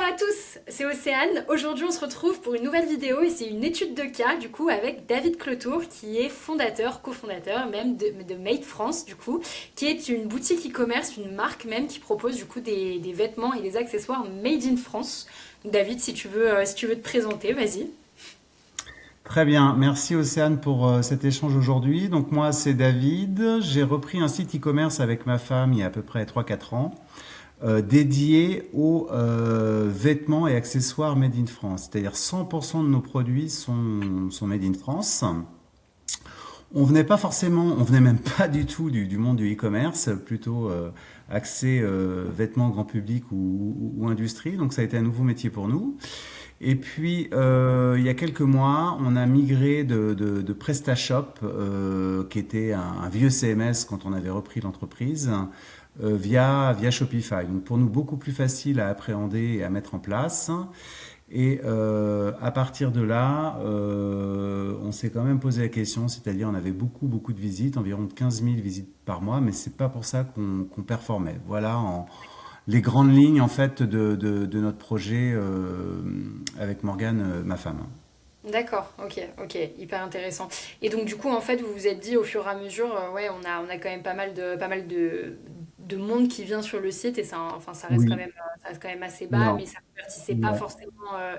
à tous, c'est Océane. Aujourd'hui, on se retrouve pour une nouvelle vidéo et c'est une étude de cas du coup avec David Clotour qui est fondateur, cofondateur même de Made France du coup, qui est une boutique e-commerce, une marque même qui propose du coup des vêtements et des accessoires made in France. Donc, David, si tu veux te présenter, vas-y. Très bien, merci Océane pour cet échange aujourd'hui. Donc moi c'est David, j'ai repris un site e-commerce avec ma femme il y a à peu près 3 4 ans, dédié aux vêtements et accessoires made in France. C'est-à-dire 100% de nos produits sont made in France. On venait même pas du tout du monde du e-commerce, plutôt axé vêtements grand public ou industrie. Donc ça a été un nouveau métier pour nous. Et puis, il y a quelques mois, on a migré de PrestaShop, qui était un vieux CMS quand on avait repris l'entreprise, via Shopify. Donc pour nous, beaucoup plus facile à appréhender et à mettre en place. Et à partir de là, on s'est quand même posé la question, c'est-à-dire on avait beaucoup de visites, environ de 15 000 visites par mois, mais c'est pas pour ça qu'on performait. Voilà les grandes lignes en fait de notre projet avec Morgane, ma femme. D'accord, ok, hyper intéressant. Et donc du coup, en fait, vous vous êtes dit au fur et à mesure, ouais, on a quand même pas mal de monde qui vient sur le site et ça, enfin, Oui, ça reste quand même assez bas, mais non, ça ne convertissait pas ouais. forcément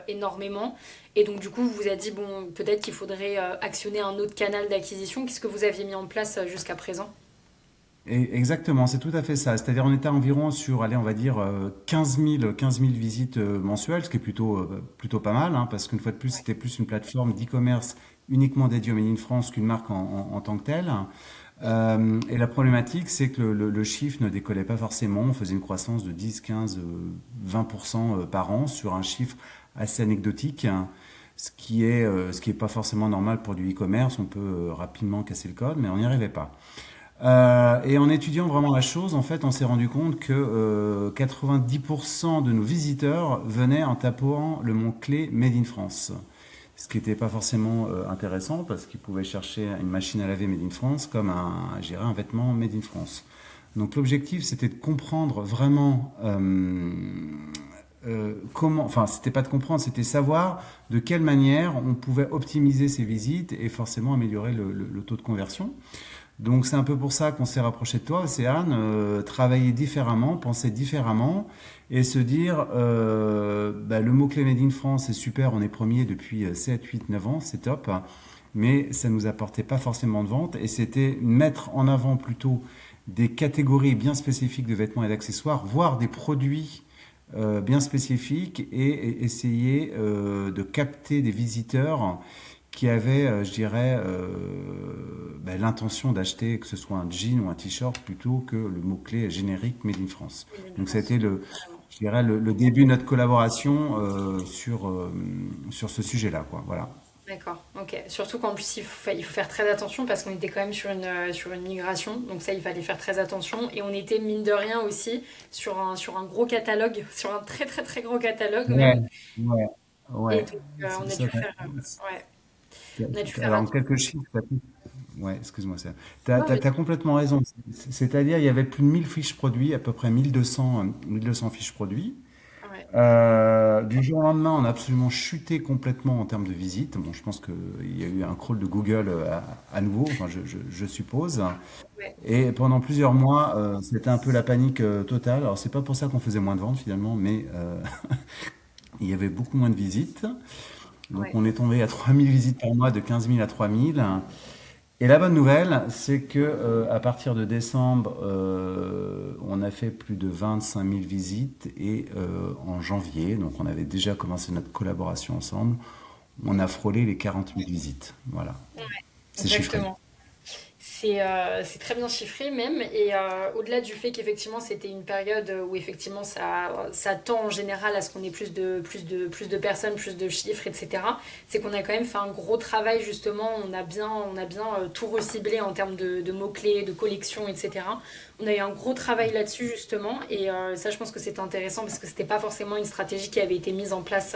énormément. Et donc du coup, vous vous êtes dit, bon, peut-être qu'il faudrait actionner un autre canal d'acquisition. Qu'est-ce que vous aviez mis en place jusqu'à présent? Exactement, c'est tout à fait ça. C'est-à-dire on était environ sur, allez, on va dire 15 000 visites mensuelles, ce qui est plutôt pas mal, hein, parce qu'une fois de plus, Ouais. c'était plus une plateforme d'e-commerce uniquement dédiée au Made in France qu'une marque en tant que telle. Et la problématique, c'est que le chiffre ne décollait pas forcément. On faisait une croissance de 10, 15, 20% par an sur un chiffre assez anecdotique, hein, ce qui est pas forcément normal pour du e-commerce. On peut rapidement casser le code, mais on n'y arrivait pas. Et en étudiant vraiment la chose, en fait, on s'est rendu compte que 90% de nos visiteurs venaient en tapant le mot-clé Made in France. Ce qui n'était pas forcément intéressant parce qu'ils pouvaient chercher une machine à laver Made in France comme je dirais, un vêtement Made in France. Donc l'objectif, c'était de comprendre vraiment comment, enfin, c'était pas de comprendre, c'était savoir de quelle manière on pouvait optimiser ces visites et forcément améliorer le taux de conversion. Donc c'est un peu pour ça qu'on s'est rapproché de toi, Océane, travailler différemment, penser différemment et se dire bah, le mot-clé Made in France c'est super, on est premier depuis 7, 8, 9 ans, c'est top, mais ça nous apportait pas forcément de vente et c'était mettre en avant plutôt des catégories bien spécifiques de vêtements et d'accessoires, voire des produits bien spécifiques et essayer de capter des visiteurs qui avaient, je dirais, ben, l'intention d'acheter que ce soit un jean ou un t-shirt plutôt que le mot-clé générique Made in France. Made in Donc ça a été France. Carrément. je dirais, le début de notre collaboration sur ce sujet-là, quoi. Voilà. D'accord, ok. Surtout qu'en plus, il faut faire très attention parce qu'on était quand même sur une migration. Donc ça, il fallait faire très attention. Et on était, mine de rien aussi, sur un gros catalogue, sur un très très très gros catalogue même. Ouais, ouais, Et ouais. donc, on C'est a ça, dû faire... ouais, on a dû faire alors, en attention. quelques chiffres, ouais, excuse-moi ça. Ouais, vas-y. T'as complètement raison. C'est-à-dire, il y avait plus de 1000 fiches produits, à peu près 1200 fiches produits. Ouais, Du jour au lendemain, on a absolument chuté complètement en termes de visites. Bon, je pense qu'il y a eu un crawl de Google à nouveau, enfin, je suppose. ouais. Et pendant plusieurs mois, c'était un peu la panique totale. Alors, c'est pas pour ça qu'on faisait moins de ventes finalement, mais il y avait beaucoup moins de visites. Donc, Ouais. on est tombé à 3000 visites par mois, de 15 000 à 3000. Et la bonne nouvelle, c'est que à partir de décembre, on a fait plus de 25 000 visites et en janvier, donc on avait déjà commencé notre collaboration ensemble, on a frôlé les 40 000 visites. Voilà, c'est chiffré. Exactement. C'est très bien chiffré même et au-delà du fait qu'effectivement c'était une période où effectivement ça tend en général à ce qu'on ait plus de personnes, plus de chiffres, etc. C'est qu'on a quand même fait un gros travail justement, on a bien tout reciblé en termes de mots-clés, de collections, etc. On a eu un gros travail là-dessus justement et ça je pense que c'était intéressant parce que c'était pas forcément une stratégie qui avait été mise en place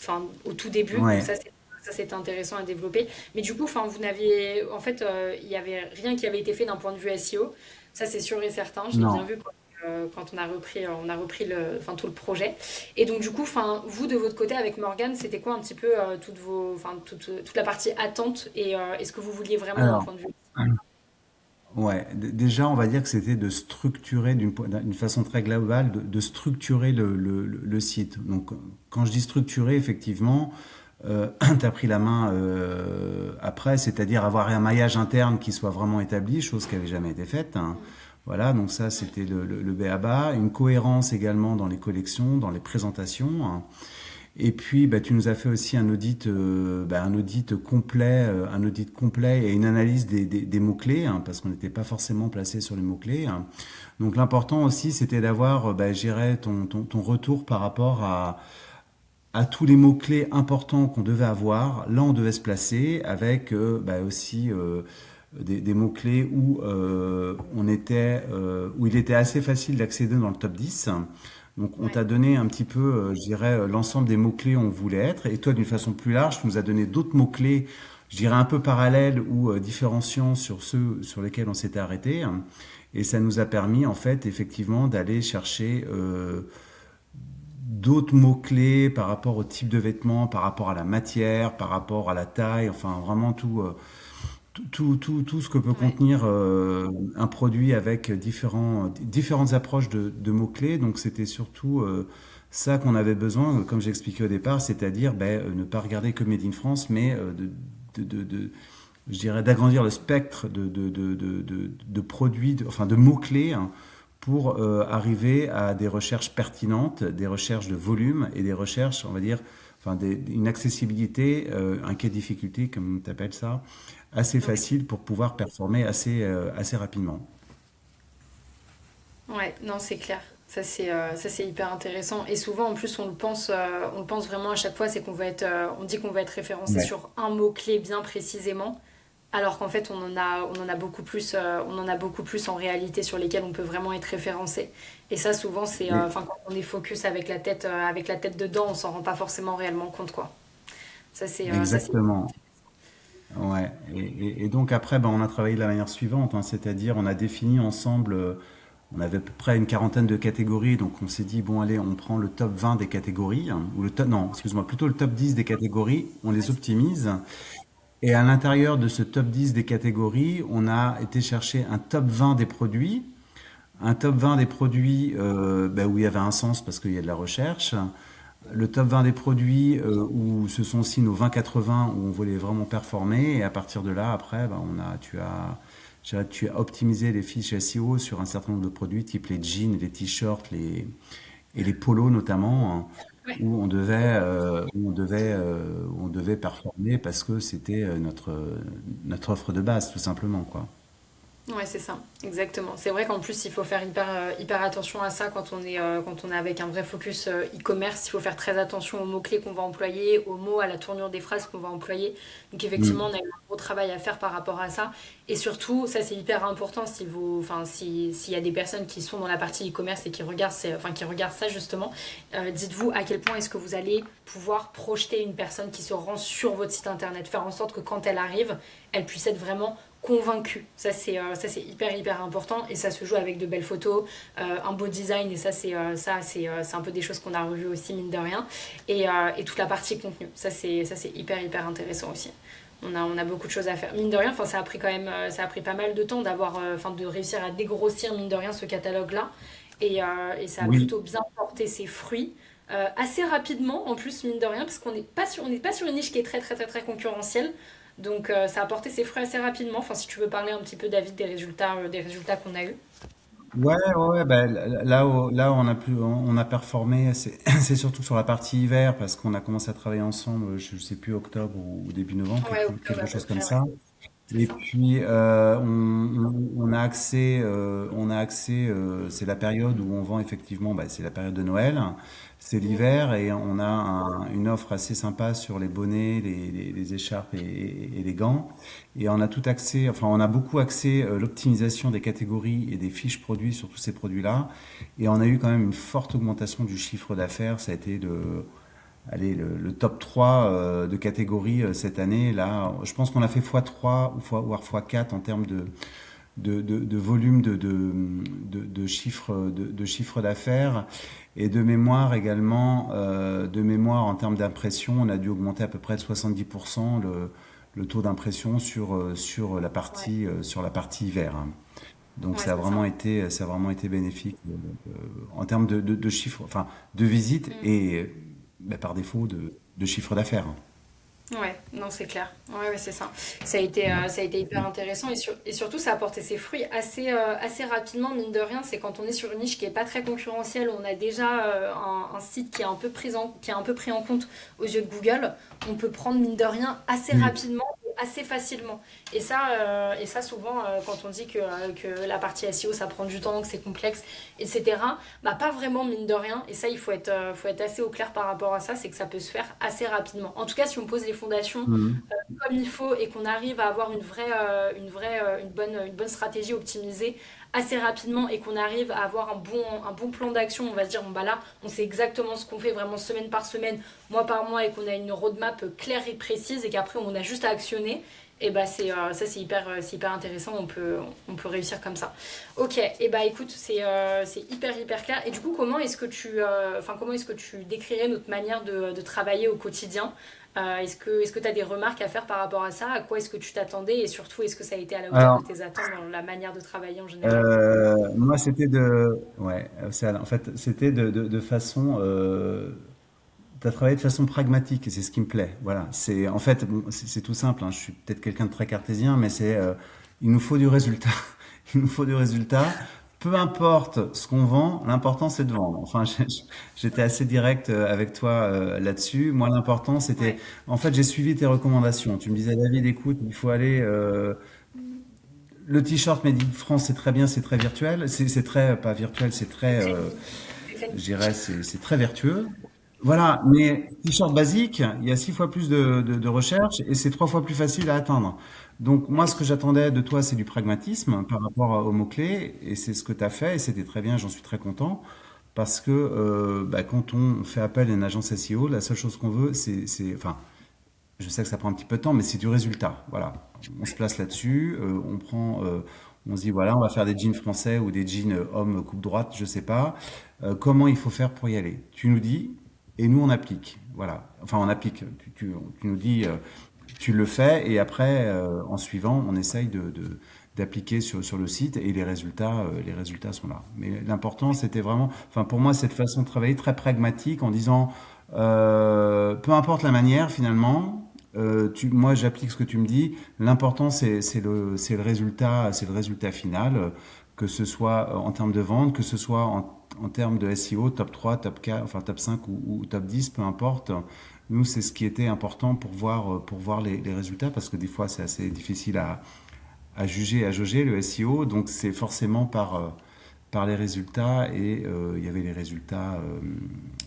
enfin, au tout début, donc Ouais, ça c'était intéressant à développer. Mais du coup, enfin, vous n'aviez, en fait, il y avait rien qui avait été fait d'un point de vue SEO. Ça, c'est sûr et certain. Je l'ai bien non, vu. Quoi. on a repris tout le projet. Et donc du coup, vous de votre côté avec Morgane, c'était quoi un petit peu toute la partie attente et ce que vous vouliez vraiment d'un Alors, point de vue. ouais, déjà, on va dire que c'était de structurer d'une façon très globale, de structurer le site. Donc, quand je dis structurer, effectivement, tu as pris la main après, c'est-à-dire avoir un maillage interne qui soit vraiment établi, chose qui n'avait jamais été faite, hein. Voilà, donc ça, c'était le b.a-ba. Une cohérence également dans les collections, dans les présentations, hein. Et puis, bah, tu nous as fait aussi un audit complet et une analyse des mots-clés, hein, parce qu'on n'était pas forcément placé sur les mots-clés, hein. Donc, l'important aussi, c'était d'avoir, bah, je dirais, ton retour par rapport à tous les mots-clés importants qu'on devait avoir. Là, on devait se placer avec bah, aussi des mots-clés où il était assez facile d'accéder dans le top 10. Donc, on Ouais. t'a donné un petit peu, je dirais, l'ensemble des mots-clés où on voulait être. Et toi, d'une façon plus large, tu nous as donné d'autres mots-clés, je dirais, un peu parallèles ou différenciants sur ceux sur lesquels on s'était arrêté. Et ça nous a permis, en fait, effectivement, d'aller chercher d'autres mots-clés par rapport au type de vêtements, par rapport à la matière, par rapport à la taille, enfin, vraiment tout ce que peut Ouais. contenir un produit avec différentes approches de mots-clés. Donc c'était surtout ça qu'on avait besoin, comme j'ai expliqué au départ, c'est-à-dire ben, ne pas regarder que Made in France, mais je dirais d'agrandir le spectre de produits, enfin de mots-clés, hein, pour arriver à des recherches pertinentes, des recherches de volume et des recherches, on va dire, une accessibilité, un cas de difficulté, comme tu appelles ça, assez Ouais. facile pour pouvoir performer assez rapidement. Ouais, non, c'est clair. Ça c'est hyper intéressant. Et souvent, en plus, on le pense vraiment à chaque fois, c'est on dit qu'on va être référencé Ouais. sur un mot-clé bien précisément, alors qu'en fait, on en a beaucoup plus, on en a beaucoup plus en réalité sur lesquels on peut vraiment être référencé. Et ça, souvent, Et- quand on est focus avec la tête dedans, on s'en rend pas forcément réellement compte, quoi. Ça c'est. Exactement. Ouais. Et donc après, ben, on a travaillé de la manière suivante, hein, c'est-à-dire on a défini ensemble, on avait à peu près une quarantaine de catégories, donc on s'est dit, bon allez, on prend le top 20 des catégories, hein, ou le top, non, excuse-moi, plutôt le top 10 des catégories, on les optimise. Et à l'intérieur de ce top 10 des catégories, on a été chercher un top 20 des produits. Un top 20 des produits bah, où il y avait un sens parce qu'il y a de la recherche. Le top 20 des produits où ce sont aussi nos 20-80 où on voulait vraiment performer. Et à partir de là, après, bah, tu as optimisé les fiches SEO sur un certain nombre de produits, type les jeans, les t-shirts, et les polos notamment, hein, Ouais. où on devait performer parce que c'était notre offre de base, tout simplement, quoi. Ouais, c'est ça, exactement. C'est vrai qu'en plus, il faut faire hyper attention à ça quand on est avec un vrai focus e-commerce. Il faut faire très attention aux mots-clés qu'on va employer, aux mots, à la tournure des phrases qu'on va employer. Donc, effectivement, on Mm. a eu un gros travail à faire par rapport à ça. Et surtout, ça, c'est hyper important s'il y a des personnes qui sont dans la partie e-commerce et qui regardent ça, justement. Dites-vous à quel point est-ce que vous allez pouvoir projeter une personne qui se rend sur votre site internet. Faire en sorte que quand elle arrive, elle puisse être vraiment convaincu. Ça c'est hyper important et ça se joue avec de belles photos, un beau design et c'est un peu des choses qu'on a revues aussi mine de rien et toute la partie contenu. Ça c'est hyper intéressant aussi. On a beaucoup de choses à faire. Mine de rien, ça a pris quand même ça a pris pas mal de temps de réussir à dégrossir mine de rien ce catalogue là et ça a Oui. plutôt bien porté ses fruits. Assez rapidement en plus mine de rien parce on n'est pas sur une niche qui est très concurrentielle donc ça a porté ses fruits assez rapidement. Enfin, si tu veux parler un petit peu, David, des résultats qu'on a eus. Ouais, ben, là où on a performé, c'est surtout sur la partie hiver parce qu'on a commencé à travailler ensemble, je sais plus, octobre ou début novembre, Ouais, octobre quelque à peu chose comme près, ouais. ça. C'est Et ça. puis on a accès, c'est la période où on vend effectivement, bah, c'est la période de Noël, c'est Mm. l'hiver et on a une offre assez sympa sur les bonnets, les écharpes et les gants. Et on a tout accès, enfin on a beaucoup accès l'optimisation des catégories et des fiches produits sur tous ces produits-là. Et on a eu quand même une forte augmentation du chiffre d'affaires. Ça a été le top 3 de catégorie cette année. Là, je pense qu'on a fait x3 ou voire x4 en termes de volume de chiffre d'affaires et de mémoire également, de mémoire en termes d'impression, on a dû augmenter à peu près de 70% le taux d'impression Ouais, sur la partie hiver, hein. Donc ouais, c'est ça. ça a vraiment été bénéfique en termes de chiffres, enfin de visites Mm. et par défaut de chiffre d'affaires, hein. Ouais, non, c'est clair. Ouais, ouais, c'est ça. Ça a été hyper Mm. intéressant et surtout, ça a apporté ses fruits assez rapidement, mine de rien. C'est quand on est sur une niche qui est pas très concurrentielle, on a déjà un site qui est un peu qui est un peu pris en compte aux yeux de Google. On peut prendre, mine de rien, assez Mm. rapidement et assez facilement. Et ça souvent, quand on dit que la partie SEO, ça prend du temps, que c'est complexe, etc., bah, pas vraiment, mine de rien. Et ça, faut être assez au clair par rapport à ça, c'est que ça peut se faire assez rapidement. En tout cas, si on pose les fondations Mm. comme il faut et qu'on arrive à avoir une bonne stratégie optimisée assez rapidement et qu'on arrive à avoir un bon plan d'action, on va se dire, bon bah là, on sait exactement ce qu'on fait vraiment semaine par semaine, mois par mois et qu'on a une roadmap claire et précise et qu'après on a juste à actionner, et bah ça c'est hyper intéressant, on peut réussir comme ça. Ok, et bah écoute, c'est hyper clair. Et du coup, comment est-ce que tu décrirais notre manière de travailler au quotidien? Est-ce que tu as des remarques à faire par rapport à ça? À quoi est-ce que tu t'attendais? Et surtout, est-ce que ça a été à la hauteur de Alors, tes attentes dans la manière de travailler en général? moi, ouais, en fait, c'était de façon, t'as travaillé de façon pragmatique et c'est ce qui me plaît. Voilà, c'est en fait, bon, c'est tout simple, hein. Je suis peut-être quelqu'un de très cartésien, mais il nous faut du résultat. Il nous faut du résultat. Peu importe ce qu'on vend, l'important c'est de vendre. Enfin, j'étais assez direct avec toi là-dessus. Moi, l'important c'était, Ouais, en fait, j'ai suivi tes recommandations. Tu me disais, David, écoute, il faut aller. Le t-shirt Made in France, c'est très bien, c'est très virtuel. C'est très, pas virtuel, c'est très, je dirais, c'est très vertueux. Voilà, mais t-shirt basique, il y a 6 fois plus de recherche et c'est 3 fois plus facile à atteindre. Donc moi, ouais, ce que j'attendais de toi, c'est du pragmatisme par rapport aux mots-clés et c'est ce que tu as fait et c'était très bien, j'en suis très content. Parce que quand on fait appel à une agence SEO, la seule chose qu'on veut, enfin, je sais que ça prend un petit peu de temps, mais c'est du résultat. Voilà, on se place là-dessus, on se dit voilà, on va faire des jeans français ou des jeans hommes coupe droite, je sais pas. Comment il faut faire pour y aller? Tu nous dis et nous on applique. Voilà, enfin on applique. Tu nous dis, tu le fais et après en suivant, on essaye d'appliquer sur le site et les résultats sont là. Mais l'important, c'était vraiment, enfin pour moi, cette façon de travailler très pragmatique en disant, peu importe la manière finalement, moi j'applique ce que tu me dis. L'important c'est le résultat final, que ce soit en termes de vente, que ce soit en termes de SEO, top 3 top 4 enfin top 5 ou top 10 peu importe. Nous, c'est ce qui était important pour voir les résultats, parce que des fois, c'est assez difficile à juger, à jauger le SEO. Donc, c'est forcément par les résultats, et il y avait les résultats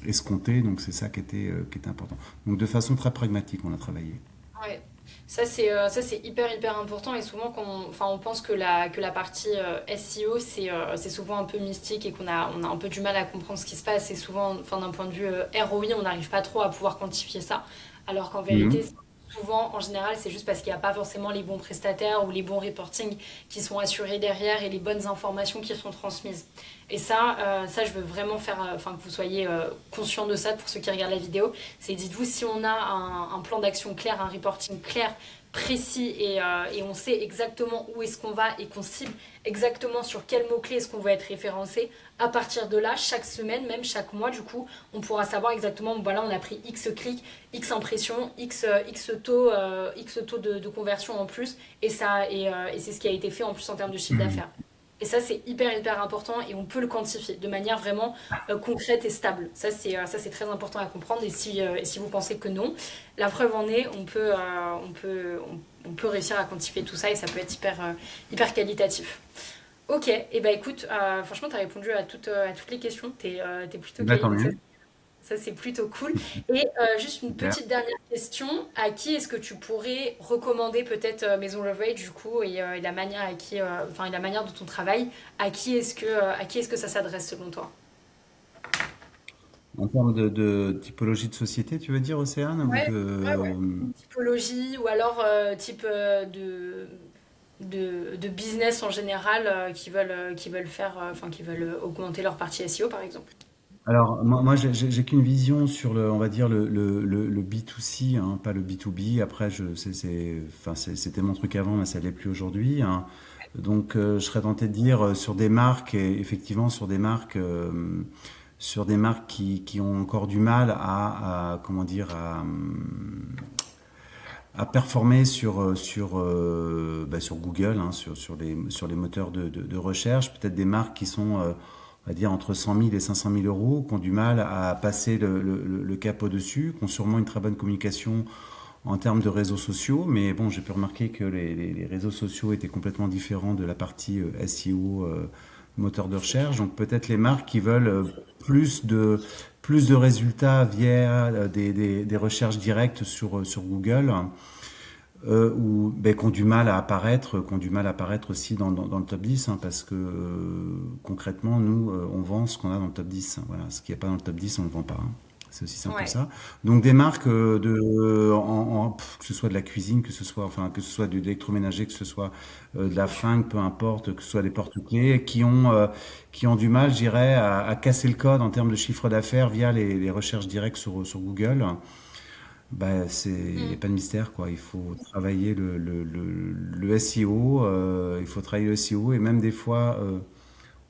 escomptés. Donc, c'est ça qui était important. Donc, de façon très pragmatique, on a travaillé. ouais. Ça, c'est hyper important et souvent enfin, on pense que la partie SEO c'est souvent un peu mystique et on a un peu du mal à comprendre ce qui se passe et souvent enfin, d'un point de vue ROI on n'arrive pas trop à pouvoir quantifier ça alors qu'en vérité Mhm. souvent en général c'est juste parce qu'il n'y a pas forcément les bons prestataires ou les bons reporting qui sont assurés derrière et les bonnes informations qui sont transmises. Et ça je veux vraiment faire, enfin que vous soyez conscient de ça pour ceux qui regardent la vidéo. C'est dites-vous si on a un plan d'action clair, un reporting clair, précis et on sait exactement où est-ce qu'on va et qu'on cible exactement sur quel mot-clé est-ce qu'on va être référencé. À partir de là, chaque semaine, même chaque mois, du coup, on pourra savoir exactement, voilà, on a pris X clics, X impressions, X taux de conversion en plus, et c'est ce qui a été fait en plus en termes de chiffre Mhm. d'affaires. Et ça, c'est hyper important et on peut le quantifier de manière vraiment concrète et stable. Ça, c'est très important à comprendre. Et si vous pensez que non, la preuve en est, on peut réussir à quantifier tout ça et ça peut être hyper qualitatif. Ok, et bah écoute, franchement, tu as répondu à toutes les questions. T'es plutôt Bah, quali, tant donc mieux. ça c'est plutôt cool. Et juste une Super. petite dernière question. À qui est-ce que tu pourrais recommander peut-être Maison Leverage du coup et la manière enfin, et la manière dont on travaille, à qui est-ce que ça s'adresse selon toi? En termes de typologie de société, tu veux dire, Océane, ou Ouais, ouais. de... Une typologie ou alors type de... de business en général qui veulent faire, enfin qui veulent augmenter leur partie SEO par exemple. Alors, moi j'ai qu'une vision sur le, on va dire le B2C, hein, pas le B2B. Après, enfin, c'était mon truc avant, mais ça l'est plus aujourd'hui, hein. Donc, je serais tenté de dire sur des marques, et effectivement, sur des marques qui ont encore du mal comment dire, à performer sur Google, hein, sur les moteurs de recherche. Peut-être des marques qui sont, on va dire, entre 100 000 et 500 000 euros, qui ont du mal à passer le cap au-dessus, qui ont sûrement une très bonne communication en termes de réseaux sociaux. Mais bon, j'ai pu remarquer que les réseaux sociaux étaient complètement différents de la partie SEO, moteur de recherche. Donc peut-être les marques qui veulent plus de résultats via des recherches directes sur Google, ou ben, qui ont du mal à apparaître, qui ont du mal à apparaître aussi dans le top 10, hein, parce que concrètement, nous, on vend ce qu'on a dans le top 10, hein. Voilà, ce qui n'est pas dans le top 10, on ne le vend pas, hein. C'est aussi simple que Ouais. ça. Donc des marques que ce soit de la cuisine, que ce soit de l'électroménager, que ce soit de la fringue, peu importe, que ce soit des porte-clés, qui ont du mal, je dirais, à casser le code en termes de chiffre d'affaires via les recherches directes sur Google. Bah, y a Mm. pas de mystère, quoi. Il faut travailler le SEO, il faut travailler le SEO, et même des fois,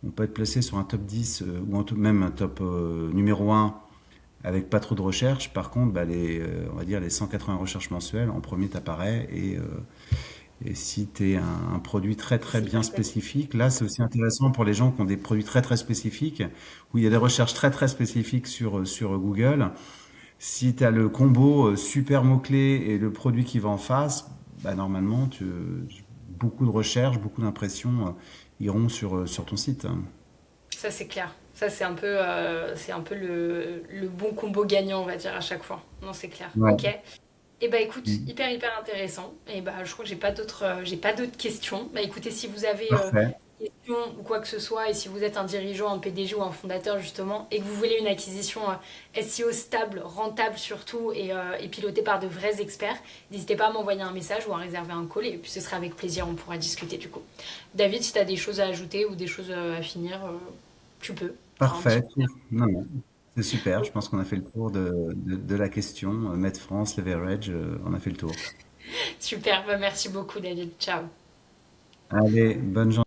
on peut être placé sur un top 10, même un top numéro un avec pas trop de recherches. Par contre, bah, on va dire les 180 recherches mensuelles, en premier t'apparaît, et si tu es un produit très très C'est bien hyper quali. spécifique, là c'est aussi intéressant pour les gens qui ont des produits très très spécifiques, où il y a des recherches très très spécifiques sur Google. Si tu as le combo super mot-clé et le produit qui va en face, bah, normalement, beaucoup de recherches, beaucoup d'impressions iront sur ton site, hein. Ça c'est clair. Ça c'est un peu le bon combo gagnant on va dire à chaque fois. Non c'est clair. Ok. Ouais. Et bah écoute, Mm. hyper intéressant. Et bah je crois que j'ai pas d'autres questions. Bah écoutez, si vous avez Parfait. des questions ou quoi que ce soit, et si vous êtes un dirigeant, un PDG ou un fondateur justement, et que vous voulez une acquisition SEO stable, rentable surtout, et pilotée par de vrais experts, n'hésitez pas à m'envoyer un message ou à réserver un call, et puis ce sera avec plaisir, on pourra discuter du coup. David, si tu as des choses à ajouter ou des choses à finir, tu peux. T'auras un petit Parfait. peu. Non, non. C'est super. Je pense qu'on a fait le tour de la question. Med France, leverage, on a fait le tour. Super, bah merci beaucoup David. Ciao. Allez, bonne journée.